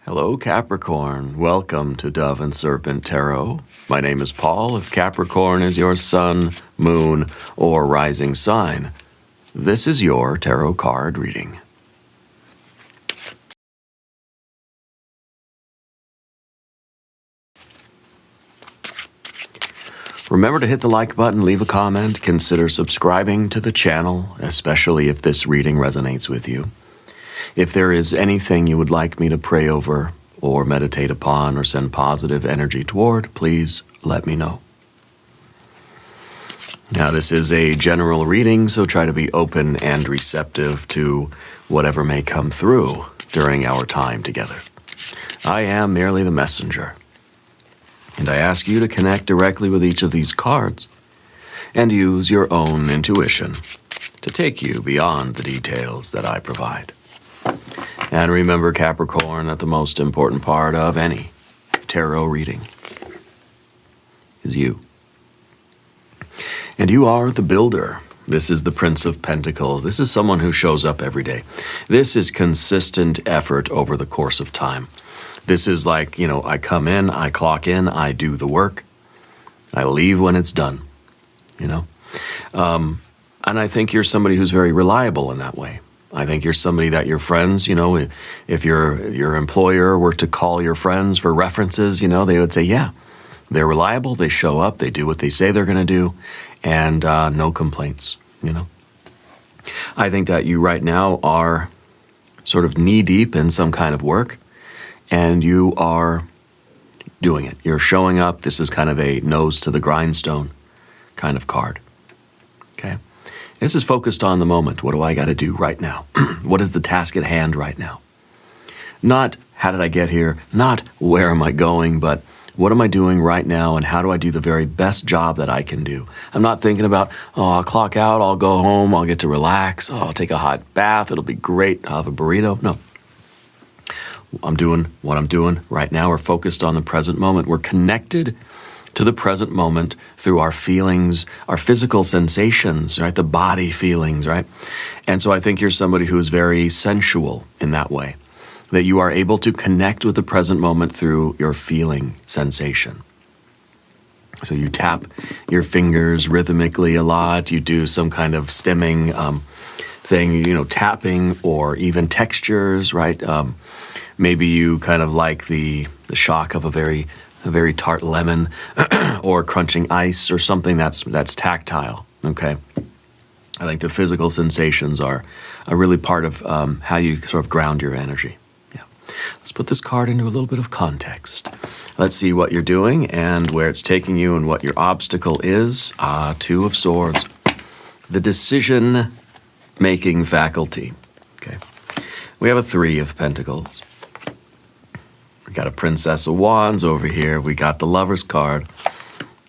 Hello, Capricorn. Welcome to Dove and Serpent Tarot. My name is Paul. If Capricorn is your sun, moon, or rising sign, this is your tarot card reading. Remember to hit the like button, leave a comment, consider subscribing to the channel, especially if this reading resonates with you. If there is anything you would like me to pray over or meditate upon or send positive energy toward, please let me know. Now, this is a general reading, so try to be open and receptive to whatever may come through during our time together. I am merely the messenger, and I ask you to connect directly with each of these cards and use your own intuition to take you beyond the details that I provide. And remember, Capricorn, that the most important part of any tarot reading is you. And you are the builder. This is the Prince of Pentacles. This is someone who shows up every day. This is consistent effort over the course of time. This is like, I come in, I clock in, I do the work, I leave when it's done, And I think you're somebody who's very reliable in that way. I think you're somebody that your friends, if your employer were to call your friends for references, they would say, yeah, they're reliable, they show up, they do what they say they're going to do, and no complaints, I think that you right now are sort of knee-deep in some kind of work, and you are doing it. You're showing up. This is kind of a nose to the grindstone kind of card, okay? This is focused on the moment. What do I got to do right now? What is the task at hand right now? Not how did I get here, not where am I going, but what am I doing right now and how do I do the very best job that I can do? I'm not thinking about, I'll clock out, I'll go home, I'll get to relax, I'll take a hot bath, it'll be great, I'll have a burrito. No. I'm doing what I'm doing right now. We're focused on the present moment. We're connected to the present moment through our feelings, our physical sensations, right? The body feelings, right? And so I think you're somebody who's very sensual in that way, that you are able to connect with the present moment through your feeling sensation. So you tap your fingers rhythmically a lot. You do some kind of stemming thing, tapping or even textures, right? Maybe you kind of like the shock of a very tart lemon or crunching ice or something that's tactile, okay? I think the physical sensations are really part of how you sort of ground your energy. Yeah. Let's put this card into a little bit of context. Let's see what you're doing and where it's taking you and what your obstacle is. Two of Swords. The decision-making faculty, okay? We have a Three of Pentacles. We got a Princess of Wands over here. We got the Lover's card.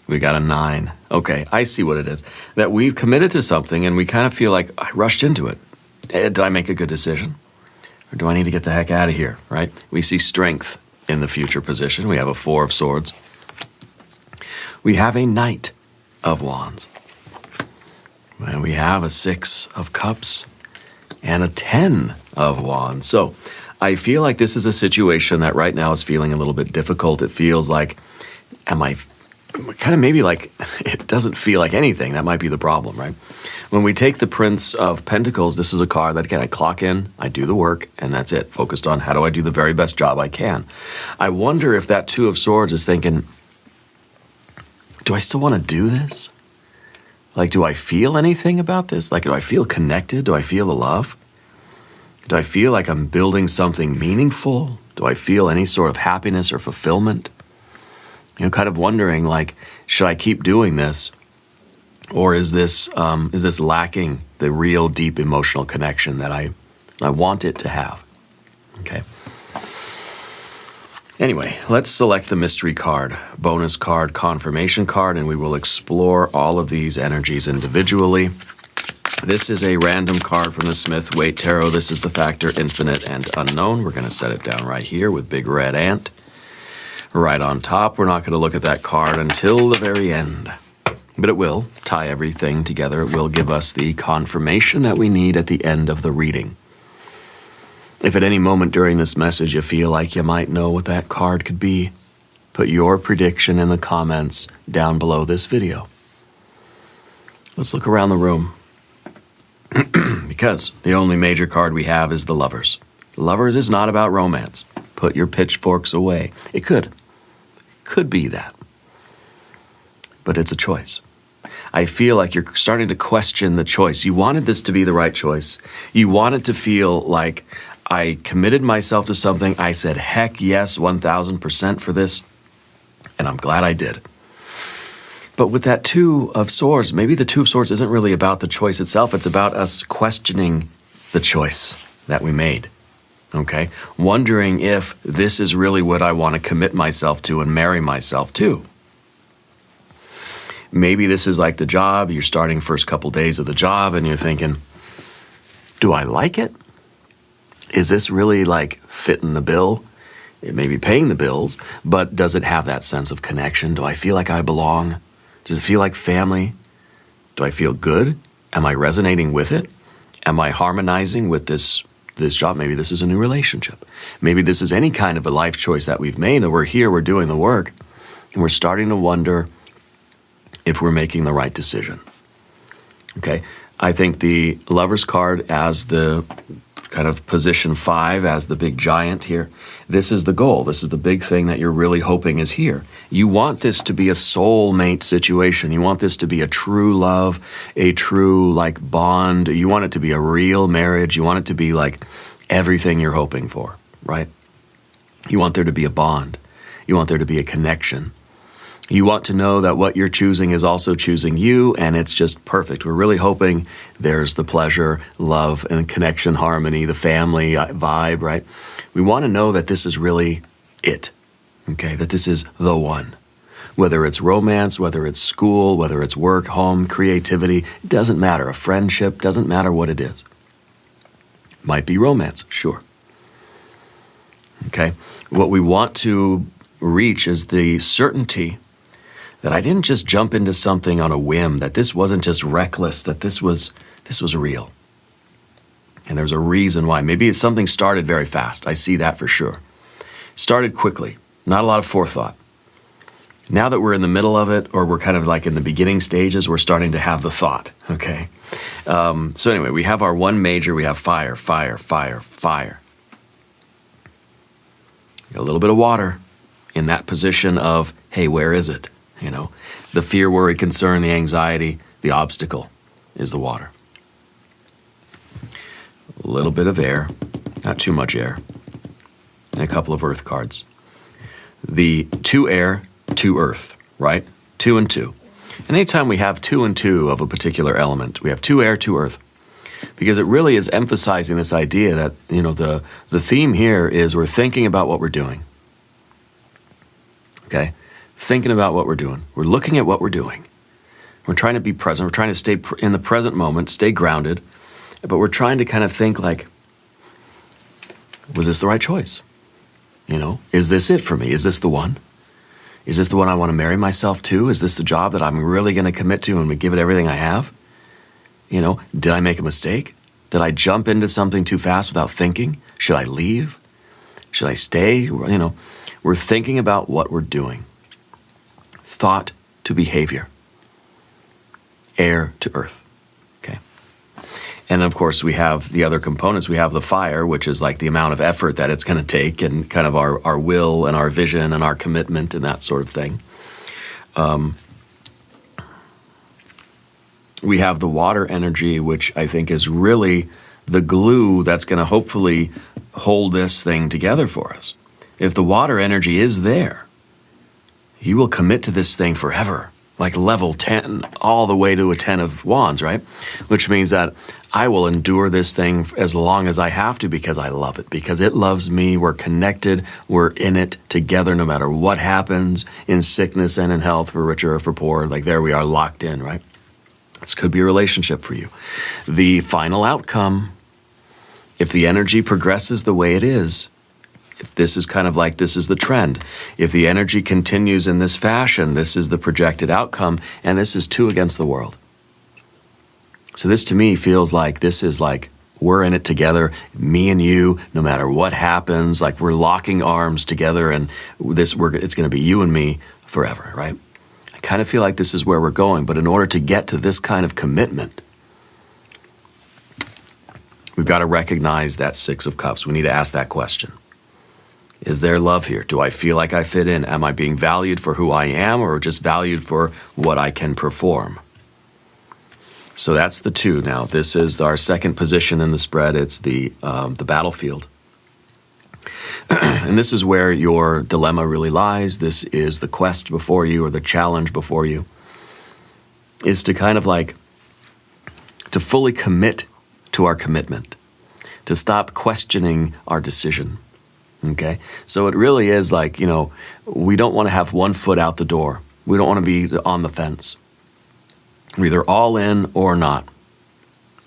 We got a 9. Okay, I see what it is. That we've committed to something and we kind of feel like I rushed into it. Did I make a good decision? Or do I need to get the heck out of here, right? We see strength in the future position. We have a 4 of Swords. We have a Knight of Wands. And we have a 6 of Cups and a 10 of Wands. So I feel like this is a situation that right now is feeling a little bit difficult. It feels like, it doesn't feel like anything. That might be the problem, right? When we take the Prince of Pentacles, this is a card that, again, I clock in, I do the work, and that's it. Focused on how do I do the very best job I can. I wonder if that 2 of Swords is thinking, do I still want to do this? Like, do I feel anything about this? Like, do I feel connected? Do I feel the love? Do I feel like I'm building something meaningful? Do I feel any sort of happiness or fulfillment? Kind of wondering, like, should I keep doing this? Or is this lacking the real deep emotional connection that I want it to have? Okay. Anyway, let's select the mystery card, bonus card, confirmation card, and we will explore all of these energies individually. This is a random card from the Smith-Waite Tarot. This is the factor infinite and unknown. We're going to set it down right here with big red ant. Right on top. We're not going to look at that card until the very end. But it will tie everything together. It will give us the confirmation that we need at the end of the reading. If at any moment during this message you feel like you might know what that card could be, put your prediction in the comments down below this video. Let's look around the room. Because the only major card we have is the Lovers. Lovers is not about romance. Put your pitchforks away. It could be that. But it's a choice. I feel like you're starting to question the choice. You wanted this to be the right choice. You wanted to feel like I committed myself to something. I said, heck yes, 1,000% for this. And I'm glad I did. But with that Two of Swords, maybe the Two of Swords isn't really about the choice itself. It's about us questioning the choice that we made. Okay? Wondering if this is really what I want to commit myself to and marry myself to. Maybe this is like the job. You're starting first couple days of the job and you're thinking, do I like it? Is this really like fitting the bill? It may be paying the bills, but does it have that sense of connection? Do I feel like I belong? Does it feel like family? Do I feel good? Am I resonating with it? Am I harmonizing with this job? Maybe this is a new relationship. Maybe this is any kind of a life choice that we've made, and we're here, we're doing the work, and we're starting to wonder if we're making the right decision. Okay? I think the Lover's card as the kind of position 5 as the big giant here. This is the goal. This is the big thing that you're really hoping is here. You want this to be a soulmate situation. You want this to be a true love, a true like bond. You want it to be a real marriage. You want it to be like everything you're hoping for, right? You want there to be a bond. You want there to be a connection. You want to know that what you're choosing is also choosing you, and it's just perfect. We're really hoping there's the pleasure, love, and connection, harmony, the family vibe, right? We want to know that this is really it, okay? That this is the one. Whether it's romance, whether it's school, whether it's work, home, creativity, it doesn't matter. A friendship, doesn't matter what it is. Might be romance, sure. Okay? What we want to reach is the certainty that I didn't just jump into something on a whim, that this wasn't just reckless, that this was real. And there's a reason why. Maybe something started very fast. I see that for sure. Started quickly, not a lot of forethought. Now that we're in the middle of it, or we're kind of like in the beginning stages, we're starting to have the thought, okay? So anyway, we have our one major, we have fire, fire, fire, fire. A little bit of water in that position of, hey, where is it? You know, the fear, worry, concern, the anxiety, the obstacle is the water. A little bit of air, not too much air, and a couple of earth cards. The 2 air, 2 earth, right? 2 and 2. And anytime we have 2 and 2 of a particular element, we have 2 air, 2 earth. Because it really is emphasizing this idea that, you know, the theme here is we're thinking about what we're doing. Okay? Thinking about what we're doing. We're looking at what we're doing. We're trying to be present. We're trying to stay in the present moment, stay grounded. But we're trying to kind of think like, was this the right choice? You know, is this it for me? Is this the one? Is this the one I want to marry myself to? Is this the job that I'm really going to commit to and give it everything I have? You know, did I make a mistake? Did I jump into something too fast without thinking? Should I leave? Should I stay? You know, we're thinking about what we're doing. Thought to behavior. Air to earth. Okay. And of course, we have the other components. We have the fire, which is like the amount of effort that it's going to take and kind of our will and our vision and our commitment and that sort of thing. We have the water energy, which I think is really the glue that's going to hopefully hold this thing together for us. If the water energy is there, you will commit to this thing forever, like level 10, all the way to a 10 of wands, right? Which means that I will endure this thing as long as I have to because I love it, because it loves me. We're connected. We're in it together no matter what happens in sickness and in health, for richer or for poor. Like there we are locked in, right? This could be a relationship for you. The final outcome, if the energy progresses the way it is, if this is kind of like this is the trend, if the energy continues in this fashion, this is the projected outcome, and this is 2 against the world. So this to me feels like this is like we're in it together, me and you, no matter what happens, like we're locking arms together, and it's going to be you and me forever, right? I kind of feel like this is where we're going, but in order to get to this kind of commitment, we've got to recognize that Six of Cups. We need to ask that question. Is there love here? Do I feel like I fit in? Am I being valued for who I am, or just valued for what I can perform? So that's the 2. Now, this is our second position in the spread. It's the battlefield. And this is where your dilemma really lies. This is the quest before you, or the challenge before you, is to kind of like, to fully commit to our commitment, to stop questioning our decision. Okay? So it really is like, we don't want to have one foot out the door. We don't want to be on the fence. We're either all in or not.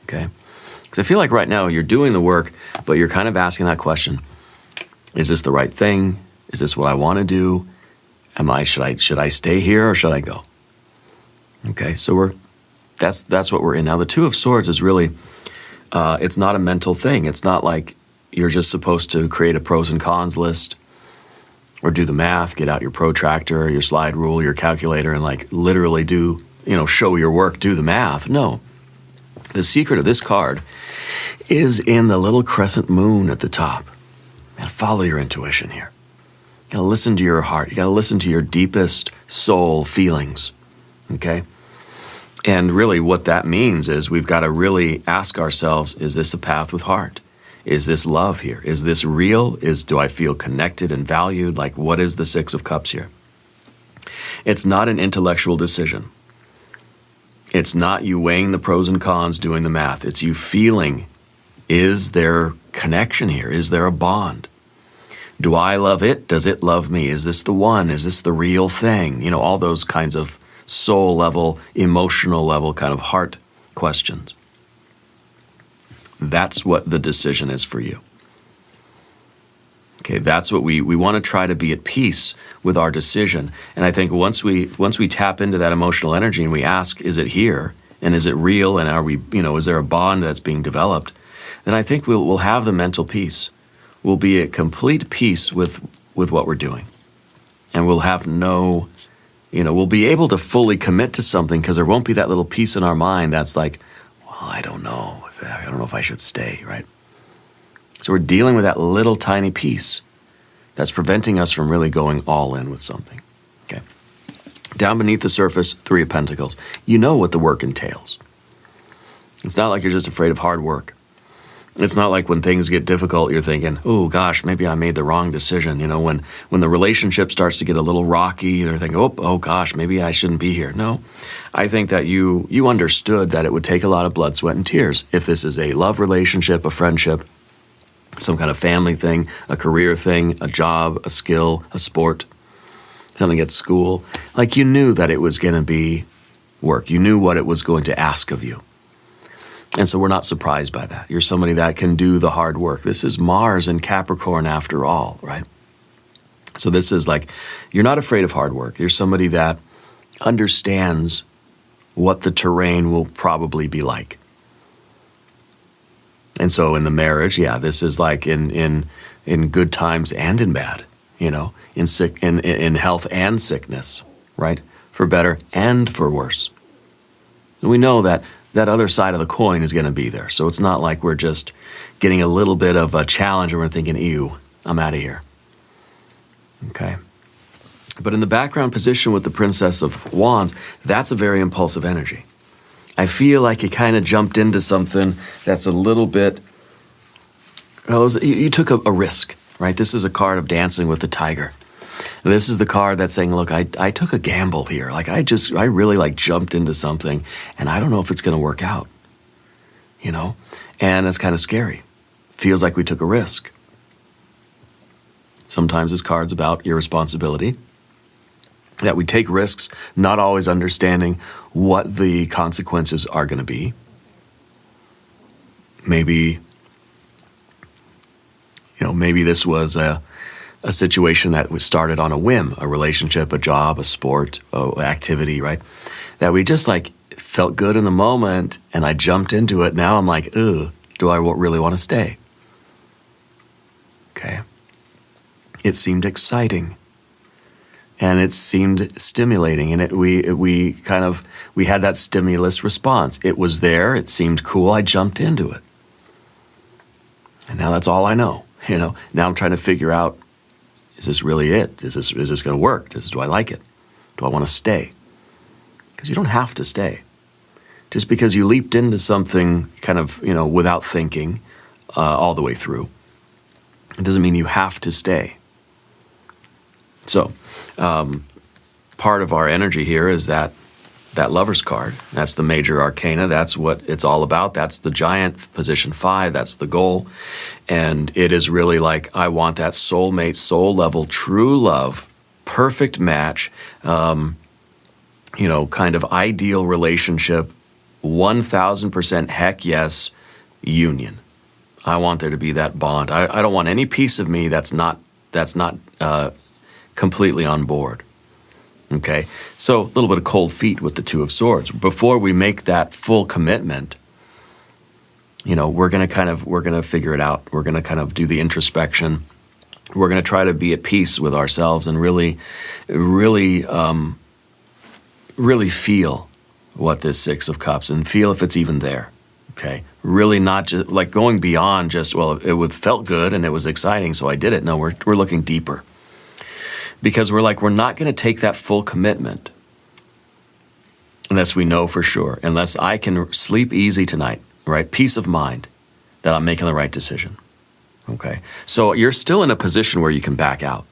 Okay? Because I feel like right now you're doing the work, but you're kind of asking that question. Is this the right thing? Is this what I want to do? Should I stay here or should I go? Okay, so that's what we're in. Now the Two of Swords is really, it's not a mental thing. It's not like you're just supposed to create a pros and cons list or do the math, get out your protractor, your slide rule, your calculator, and like literally do, show your work, do the math. No. The secret of this card is in the little crescent moon at the top. And follow your intuition here. You gotta listen to your heart. You gotta listen to your deepest soul feelings. Okay? And really what that means is we've got to really ask ourselves, is this a path with heart? Is this love here? Is this real? Do I feel connected and valued? Like, what is the Six of Cups here? It's not an intellectual decision. It's not you weighing the pros and cons, doing the math. It's you feeling, is there connection here? Is there a bond? Do I love it? Does it love me? Is this the one? Is this the real thing? All those kinds of soul level, emotional level kind of heart questions. That's what the decision is for you. Okay, that's what we want to try to be at peace with our decision. And I think once we tap into that emotional energy and we ask, is it here? And is it real? And are we, is there a bond that's being developed? Then I think we'll have the mental peace. We'll be at complete peace with what we're doing. And we'll have we'll be able to fully commit to something because there won't be that little piece in our mind that's like, well, I don't know if I should stay, right? So we're dealing with that little tiny piece that's preventing us from really going all in with something. Okay. Down beneath the surface, Three of Pentacles. You know what the work entails. It's not like you're just afraid of hard work. It's not like when things get difficult, you're thinking, oh gosh, maybe I made the wrong decision. When the relationship starts to get a little rocky, you're thinking, oh gosh, maybe I shouldn't be here. No, I think that you understood that it would take a lot of blood, sweat, and tears. If this is a love relationship, a friendship, some kind of family thing, a career thing, a job, a skill, a sport, something at school, like you knew that it was going to be work. You knew what it was going to ask of you. And so we're not surprised by that. You're somebody that can do the hard work. This is Mars in Capricorn after all, right? So this is like, you're not afraid of hard work. You're somebody that understands what the terrain will probably be like. And so in the marriage, this is like in good times and in bad, in health and sickness, right? For better and for worse. And we know that other side of the coin is going to be there. So it's not like we're just getting a little bit of a challenge and we're thinking, ew, I'm out of here. Okay. But in the background position with the Princess of Wands, that's a very impulsive energy. I feel like you kind of jumped into something that's a little bit, you took a risk, right? This is a card of Dancing with the Tiger. And this is the card that's saying, look, I took a gamble here. Like I really jumped into something and I don't know if it's going to work out, and it's kind of scary. Feels like we took a risk. Sometimes this card's about irresponsibility, that we take risks, not always understanding what the consequences are going to be. Maybe this was a situation that was started on a whim, a relationship, a job, a sport, activity, right? That we just felt good in the moment and I jumped into it. Now I'm like, ooh, do I really want to stay? Okay. It seemed exciting. And it seemed stimulating, and we had that stimulus response. It was there, it seemed cool, I jumped into it. And now that's all I know. Now I'm trying to figure out, is this really it? Is this going to work? Do I like it? Do I want to stay? Because you don't have to stay. Just because you leaped into something kind of, without thinking all the way through, it doesn't mean you have to stay. So, part of our energy here is that Lover's card. That's the major arcana. That's what it's all about. That's the giant, position 5. That's the goal. And it is really like, I want that soulmate, soul level, true love, perfect match, kind of ideal relationship, 1000% heck yes union. I want there to be that bond. I don't want any piece of me that's not completely on board. Okay, so a little bit of cold feet with the Two of Swords. Before we make that full commitment, we're gonna figure it out. We're gonna kind of do the introspection. We're gonna try to be at peace with ourselves and really feel what this Six of Cups, and feel if it's even there. Okay, really not just like going beyond just, well, it felt good and it was exciting, so I did it. No, we're looking deeper. Because we're not going to take that full commitment unless we know for sure, unless I can sleep easy tonight, right? Peace of mind that I'm making the right decision, okay? So you're still in a position where you can back out.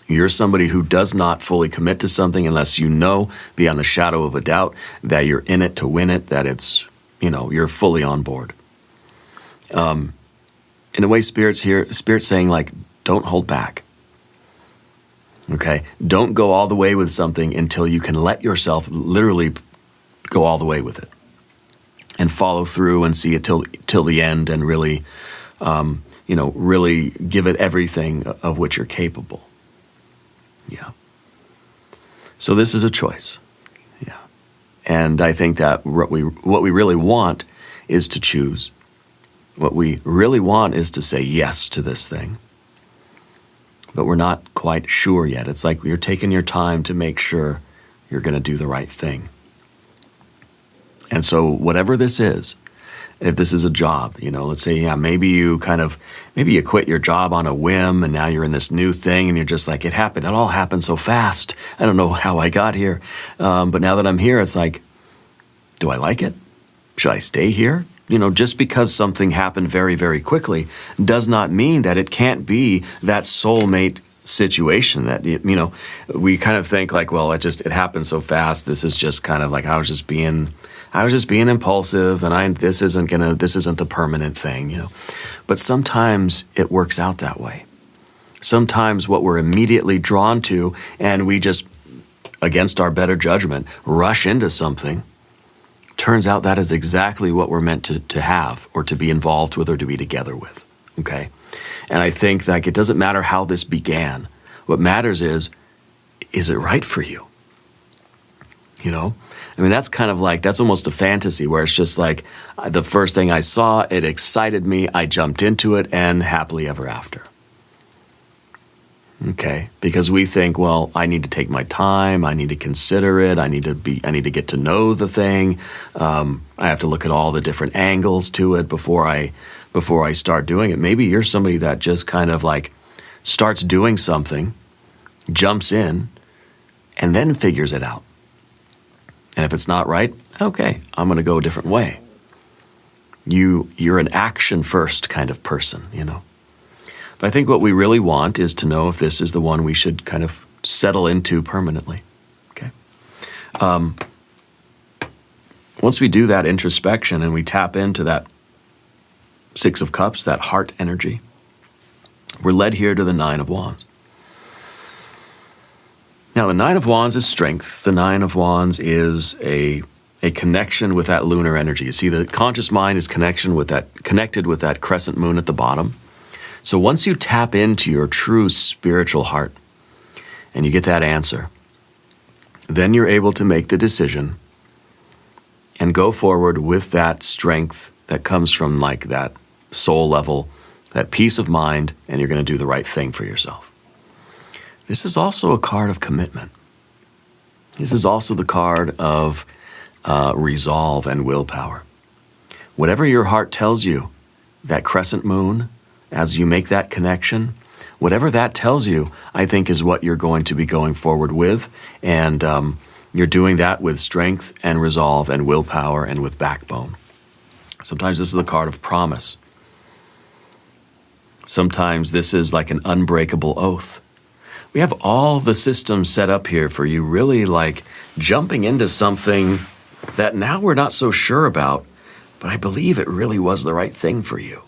You're somebody who does not fully commit to something unless you know beyond the shadow of a doubt that you're in it to win it, that it's, you're fully on board. In a way, Spirit's saying, don't hold back. Okay, don't go all the way with something until you can let yourself literally go all the way with it, and follow through and see it till the end, and really, really give it everything of which you're capable. Yeah. So this is a choice. Yeah, and I think that what we really want is to choose. What we really want is to say yes to this thing. But we're not quite sure yet. It's like you're taking your time to make sure you're going to do the right thing. And so whatever this is, if this is a job, let's say, maybe you quit your job on a whim and now you're in this new thing and you're just like, it all happened so fast. I don't know how I got here. But now that I'm here, it's like, do I like it? Should I stay here? Just because something happened very, very quickly does not mean that it can't be that soulmate situation that, we kind of think like, well, it happened so fast. This is just kind of like, I was just being impulsive, and this isn't the permanent thing, But sometimes it works out that way. Sometimes what we're immediately drawn to, and we just, against our better judgment, rush into something, turns out that is exactly what we're meant to have, or to be involved with, or to be together with, okay? And I think it doesn't matter how this began. What matters is it right for you? That's kind of like, that's almost a fantasy where it's just like, the first thing I saw, it excited me, I jumped into it, and happily ever after. Okay, because we think, well, I need to take my time, I need to consider it, I need to get to know the thing, I have to look at all the different angles to it before I start doing it. Maybe you're somebody that just kind of like starts doing something, jumps in, and then figures it out. And if it's not right, okay, I'm going to go a different way. You're an action first kind of person, But I think what we really want is to know if this is the one we should kind of settle into permanently, okay? Once we do that introspection and we tap into that Six of Cups, that heart energy, we're led here to the Nine of Wands. Now, the Nine of Wands is strength. The Nine of Wands is a connection with that lunar energy. You see, the conscious mind is connected with that crescent moon at the bottom. So once you tap into your true spiritual heart and you get that answer, then you're able to make the decision and go forward with that strength that comes from like that soul level, that peace of mind, and you're going to do the right thing for yourself. This is also a card of commitment. This is also the card of resolve and willpower. Whatever your heart tells you, that crescent moon, as you make that connection, whatever that tells you, I think is what you're going to be going forward with. And you're doing that with strength and resolve and willpower and with backbone. Sometimes this is the card of promise. Sometimes this is like an unbreakable oath. We have all the systems set up here for you really like jumping into something that now we're not so sure about, but I believe it really was the right thing for you.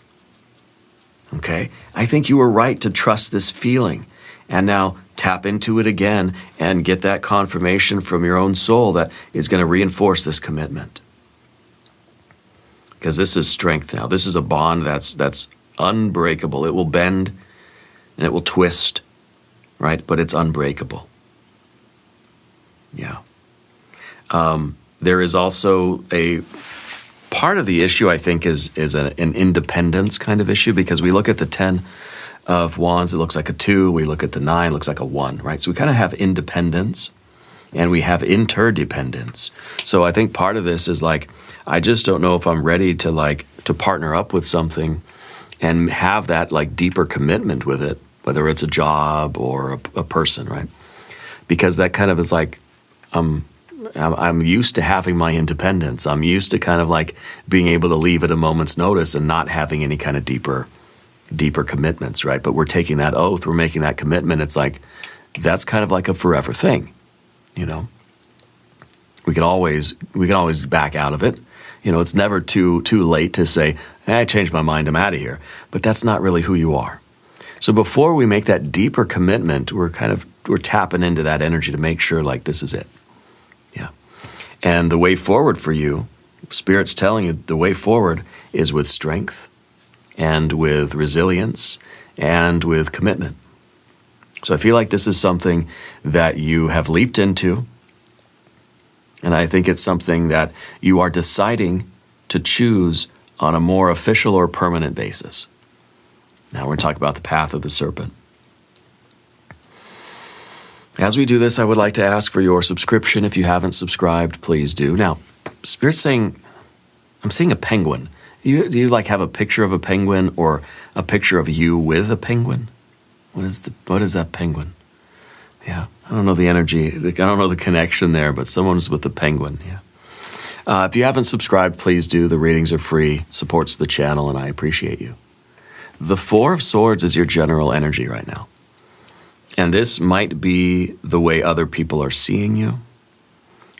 Okay? I think you were right to trust this feeling and now tap into it again and get that confirmation from your own soul that is going to reinforce this commitment. Because this is strength now. This is a bond that's unbreakable. It will bend and it will twist, right? But it's unbreakable. Yeah. There is also a part of the issue, I think, is an independence kind of issue, because we look at the 10 of Wands, it looks like a 2. We look at the 9, it looks like a 1, right? So we kind of have independence and we have interdependence. So I think part of this is like, I just don't know if I'm ready to partner up with something and have that like deeper commitment with it, whether it's a job or a person, right? Because that kind of is like, I'm used to having my independence. I'm used to kind of like being able to leave at a moment's notice and not having any kind of deeper commitments, right? But we're taking that oath, we're making that commitment. It's like, that's kind of like a forever thing, you know? We can always back out of it. You know, it's never too late to say, I changed my mind, I'm out of here. But that's not really who you are. So before we make that deeper commitment, we're tapping into that energy to make sure like this is it. Yeah. And the way forward for you, Spirit's telling you the way forward is with strength and with resilience and with commitment. So I feel like this is something that you have leaped into. And I think it's something that you are deciding to choose on a more official or permanent basis. Now we're going to talk about the path of the serpent. As we do this, I would like to ask for your subscription. If you haven't subscribed, please do. Now, Spirit's saying, I'm seeing a penguin. Do you like have a picture of a penguin or a picture of you with a penguin? What is that penguin? Yeah, I don't know the energy. I don't know the connection there, but someone's with the penguin. Yeah. If you haven't subscribed, please do. The readings are free, supports the channel, and I appreciate you. The 4 of Swords is your general energy right now. And this might be the way other people are seeing you.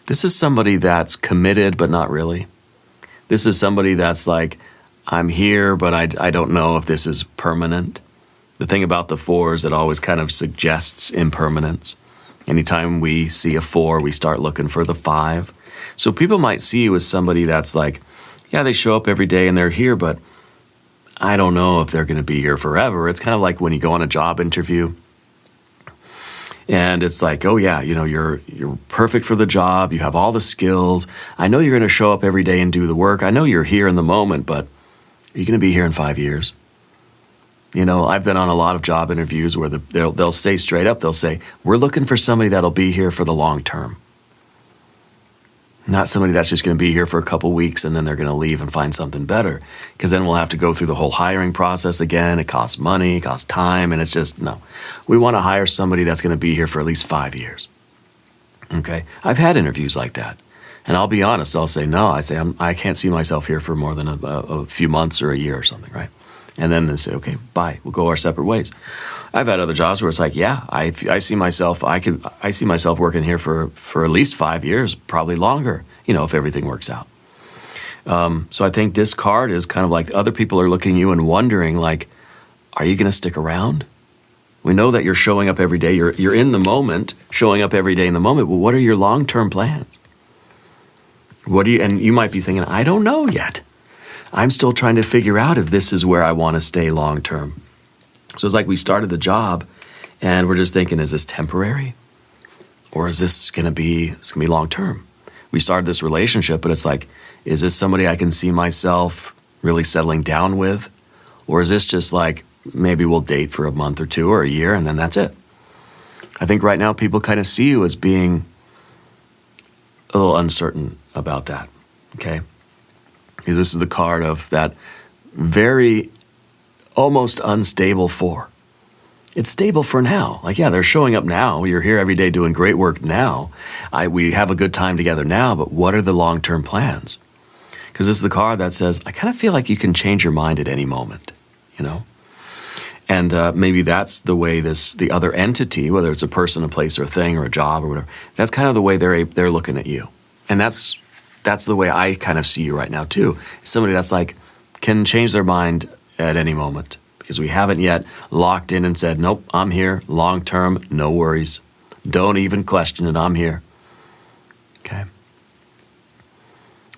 This is somebody that's committed, but not really. This is somebody that's like, I'm here, but I don't know if this is permanent. The thing about the 4 is it always kind of suggests impermanence. Anytime we see a 4, we start looking for the 5. So people might see you as somebody that's like, yeah, they show up every day and they're here, but I don't know if they're going to be here forever. It's kind of like when you go on a job interview and it's like, oh yeah, you know, you're perfect for the job. You have all the skills. I know you're going to show up every day and do the work. I know you're here in the moment, but are you going to be here in 5 years? You know, I've been on a lot of job interviews where they'll say straight up, they'll say, we're looking for somebody that'll be here for the long term. Not somebody that's just going to be here for a couple weeks and then they're going to leave and find something better. Because then we'll have to go through the whole hiring process again. It costs money, it costs time, and it's just, no. We want to hire somebody that's going to be here for at least 5 years. Okay? I've had interviews like that. And I'll be honest, I'll say, no, I can't see myself here for more than a few months or a year or something, right? And then they say, okay, bye, we'll go our separate ways. I've had other jobs where it's like, yeah, I see myself working here for at least 5 years, probably longer, you know, if everything works out. So I think this card is kind of like other people are looking at you and wondering, like, are you going to stick around? We know that you're showing up every day. You're in the moment, showing up every day in the moment. Well, what are your long-term plans? And you might be thinking, I don't know yet. I'm still trying to figure out if this is where I want to stay long term. So it's like we started the job and we're just thinking, is this temporary? Or is this going to be long term? We started this relationship, but it's like, is this somebody I can see myself really settling down with? Or is this just like, maybe we'll date for a month or two or a year and then that's it? I think right now people kind of see you as being a little uncertain about that, okay? Because this is the card of that very almost unstable 4. It's stable for now. Like, yeah, they're showing up now. You're here every day doing great work now. We have a good time together now, but what are the long-term plans? Because this is the card that says, I kind of feel like you can change your mind at any moment, you know? And maybe that's the way the other entity, whether it's a person, a place, or a thing, or a job, or whatever, that's kind of the way they're looking at you. And that's the way I kind of see you right now, too. Somebody that's like, can change their mind at any moment. Because we haven't yet locked in and said, nope, I'm here, long term, no worries. Don't even question it, I'm here. Okay?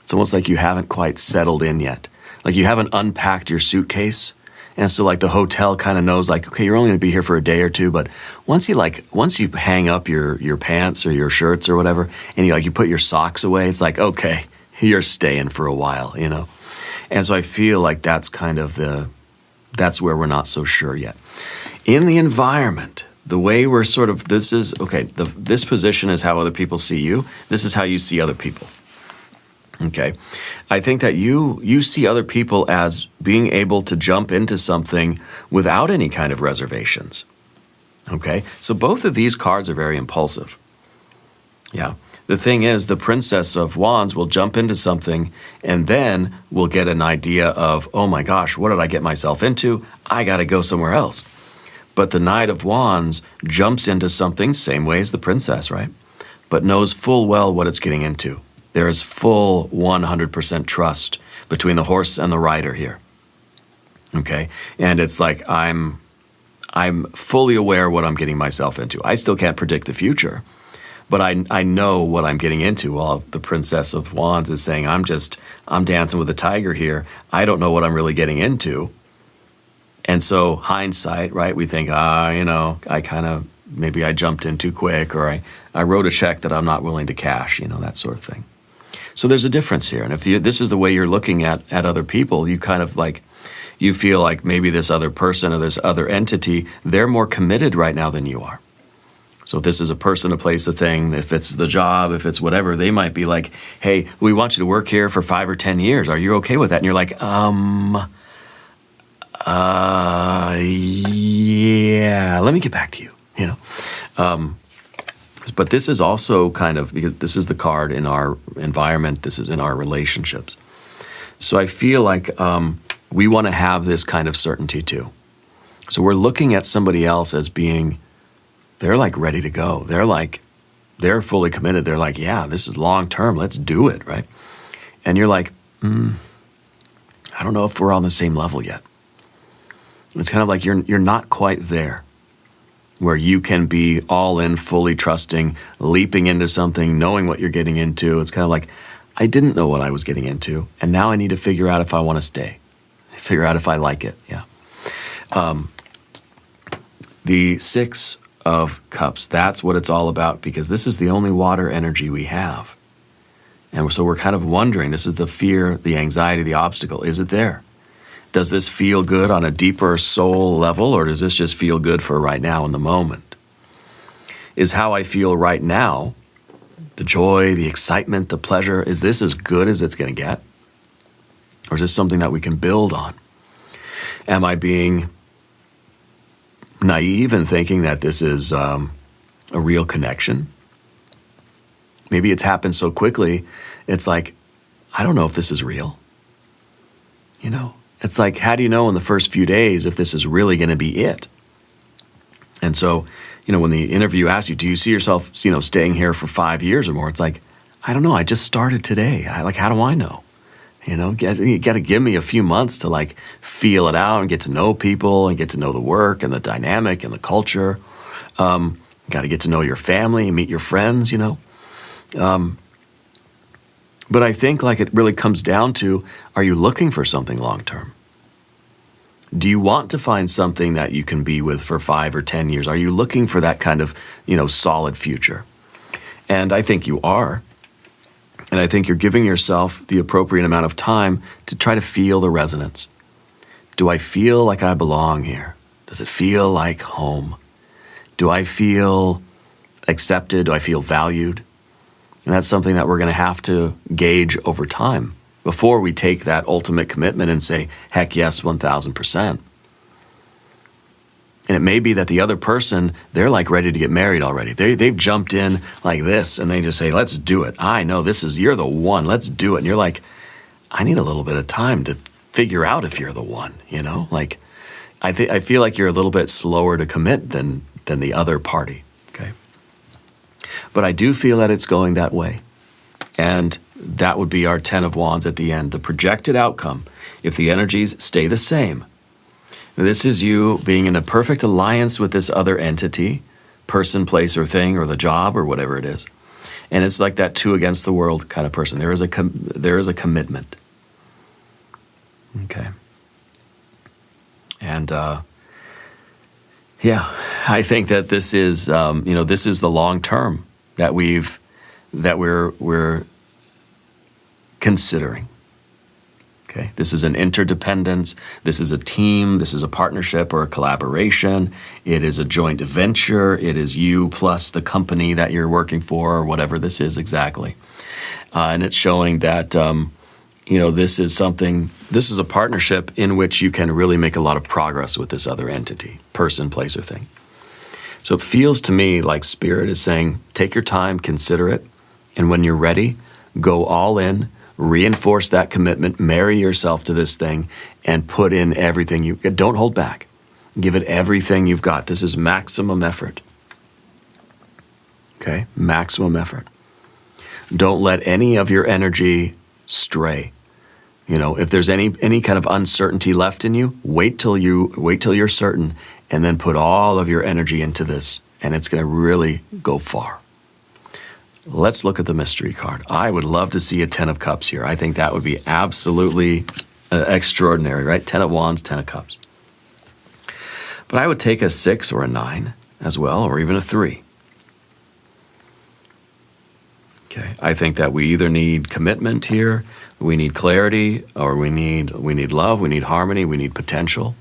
It's almost like you haven't quite settled in yet. Like you haven't unpacked your suitcase. And so like the hotel kind of knows like, okay, you're only gonna be here for a day or two, but once you hang up your pants or your shirts or whatever, and you put your socks away, it's like, okay, you're staying for a while, you know? And so I feel like that's kind of that's where we're not so sure yet. In the environment, the way we're sort of, this position is how other people see you. This is how you see other people. Okay. I think that you see other people as being able to jump into something without any kind of reservations. Okay. So both of these cards are very impulsive. Yeah. The thing is, the Princess of Wands will jump into something and then we'll get an idea of, oh my gosh, what did I get myself into? I got to go somewhere else. But the Knight of Wands jumps into something, same way as the Princess, right? But knows full well what it's getting into. There is full 100% trust between the horse and the rider here. Okay? And it's like I'm fully aware what I'm getting myself into. I still can't predict the future. But I know what I'm getting into. While the Princess of Wands is saying, I'm dancing with a tiger here. I don't know what I'm really getting into. And so hindsight, right, we think, maybe I jumped in too quick, or I wrote a check that I'm not willing to cash, that sort of thing. So there's a difference here. And if this is the way you're looking at other people, you kind of like, you feel like maybe this other person or this other entity, they're more committed right now than you are. So if this is a person, a place, a thing, if it's the job, if it's whatever, they might be like, hey, we want you to work here for 5 or 10 years. Are you okay with that? And you're like, yeah, let me get back to you, But this is also kind of, because this is the card in our environment, this is in our relationships. So I feel like we want to have this kind of certainty too. So we're looking at somebody else as being, they're like ready to go. They're fully committed. They're like, yeah, this is long term. Let's do it, right? And you're like, I don't know if we're on the same level yet. It's kind of like you're not quite there where you can be all in, fully trusting, leaping into something, knowing what you're getting into. It's kind of like, I didn't know what I was getting into, and now I need to figure out if I want to stay, figure out if I like it, yeah. The 6 of Cups, that's what it's all about, because this is the only water energy we have. And so we're kind of wondering, this is the fear, the anxiety, the obstacle. Is it there? Does this feel good on a deeper soul level, or does this just feel good for right now in the moment? Is how I feel right now, the joy, the excitement, the pleasure, is this as good as it's going to get? Or is this something that we can build on? Am I being naive and thinking that this is a real connection? Maybe it's happened so quickly, it's like, I don't know if this is real. It's like, how do you know in the first few days if this is really going to be it? And so, when the interview asks you, do you see yourself, staying here for 5 years or more? It's like, I don't know. I just started today. How do I know? You got to give me a few months to feel it out and get to know people and get to know the work and the dynamic and the culture. Got to get to know your family and meet your friends, But I think it really comes down to, are you looking for something long-term? Do you want to find something that you can be with for 5 or 10 years? Are you looking for that kind of, solid future? And I think you are. And I think you're giving yourself the appropriate amount of time to try to feel the resonance. Do I feel like I belong here? Does it feel like home? Do I feel accepted? Do I feel valued? And that's something that we're going to have to gauge over time before we take that ultimate commitment and say, heck yes, 1,000%. And it may be that the other person, they're like ready to get married already. They've jumped in like this and they just say, let's do it. I know you're the one, let's do it. And you're like, I need a little bit of time to figure out if you're the one, you know? Like, I feel like you're a little bit slower to commit than the other party, okay? But I do feel that it's going that way. And that would be our 10 of Wands at the end. The projected outcome, if the energies stay the same, this is you being in a perfect alliance with this other entity, person, place, or thing, or the job, or whatever it is. And it's like that two against the world kind of person. There is a commitment. Okay. And yeah, I think that this is this is the long term that we're considering. Okay, this is an interdependence. This is a team. This is a partnership or a collaboration. It is a joint venture. It is you plus the company that you're working for, or whatever this is exactly. And it's showing that this is a partnership in which you can really make a lot of progress with this other entity, person, place, or thing. So it feels to me like Spirit is saying, take your time, consider it, and when you're ready, go all in. Reinforce that commitment, marry yourself to this thing, and put in everything you don't hold back. Give it everything you've got. This is maximum effort. Okay? Maximum effort. Don't let any of your energy stray. If there's any kind of uncertainty left in you, wait till you're certain, and then put all of your energy into this, and it's going to really go far. Let's look at the mystery card. I would love to see a 10 of Cups here. I think that would be absolutely extraordinary, right? 10 of Wands, 10 of Cups. But I would take a 6 or a 9 as well, or even a 3. Okay, I think that we either need commitment here, we need clarity, or we need love, we need harmony, we need potential.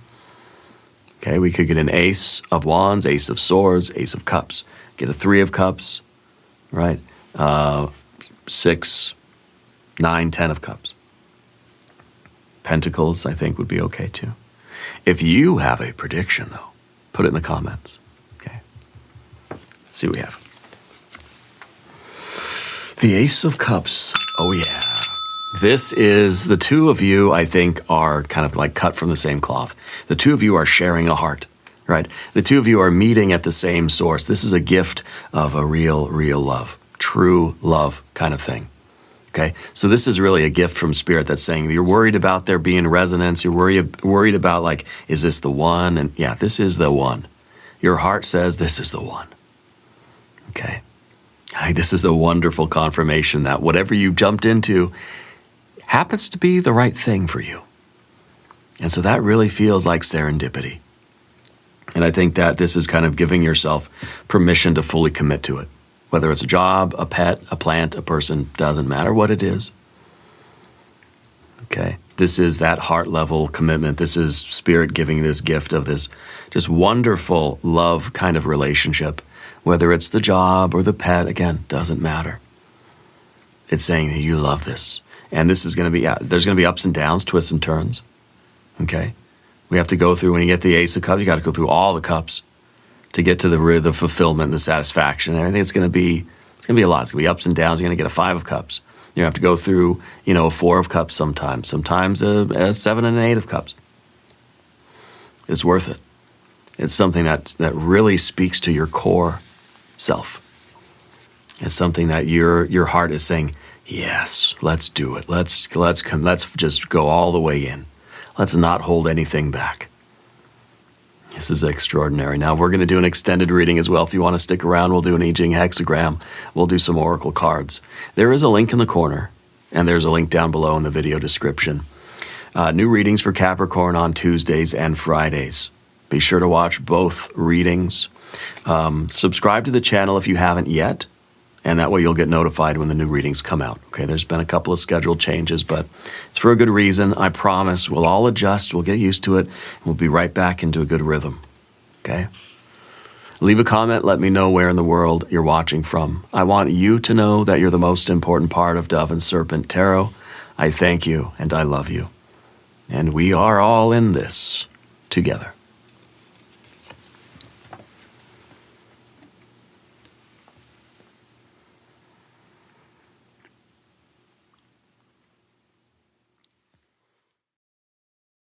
Okay, we could get an Ace of Wands, Ace of Swords, Ace of Cups. Get a 3 of Cups, right? 6, 9, 10 of Cups. Pentacles, I think, would be okay too. If you have a prediction, though, put it in the comments. Okay. Let's see what we have. The Ace of Cups. Oh, yeah. This is the two of you, I think, are kind of like cut from the same cloth. The two of you are sharing a heart, right? The two of you are meeting at the same source. This is a gift of a real love. True love kind of thing. Okay, so this is really a gift from Spirit that's saying you're worried about there being resonance. You're worried about, like, is this the one? And yeah, this is the one. Your heart says this is the one. Okay, this is a wonderful confirmation that whatever you jumped into happens to be the right thing for you. And so that really feels like serendipity. And I think that this is kind of giving yourself permission to fully commit to it. Whether it's a job, a pet, a plant, a person, doesn't matter what it is. Okay, this is that heart level commitment. This is Spirit giving this gift of this just wonderful love kind of relationship. Whether it's the job or the pet, again, doesn't matter. It's saying that you love this. And this is going to be, there's going to be ups and downs, twists and turns. Okay, we have to go through, when you get the Ace of Cups, you got to go through all the cups to get to the fulfillment, the satisfaction. And I think it's going to be a lot. It's going to be ups and downs. You're going to get a 5 of Cups. You have to go through, a 4 of Cups sometimes a 7 and an 8 of Cups. It's worth it. It's something that really speaks to your core self. It's something that your heart is saying, yes, let's do it. Let's just go all the way in. Let's not hold anything back. This is extraordinary. Now, we're going to do an extended reading as well. If you want to stick around, we'll do an I Ching hexagram. We'll do some oracle cards. There is a link in the corner, and there's a link down below in the video description. New readings for Capricorn on Tuesdays and Fridays. Be sure to watch both readings. Subscribe to the channel if you haven't yet. And that way you'll get notified when the new readings come out. Okay, there's been a couple of scheduled changes, but it's for a good reason. I promise we'll all adjust, we'll get used to it, and we'll be right back into a good rhythm. Okay? Leave a comment, let me know where in the world you're watching from. I want you to know that you're the most important part of Dove and Serpent Tarot. I thank you and I love you. And we are all in this together.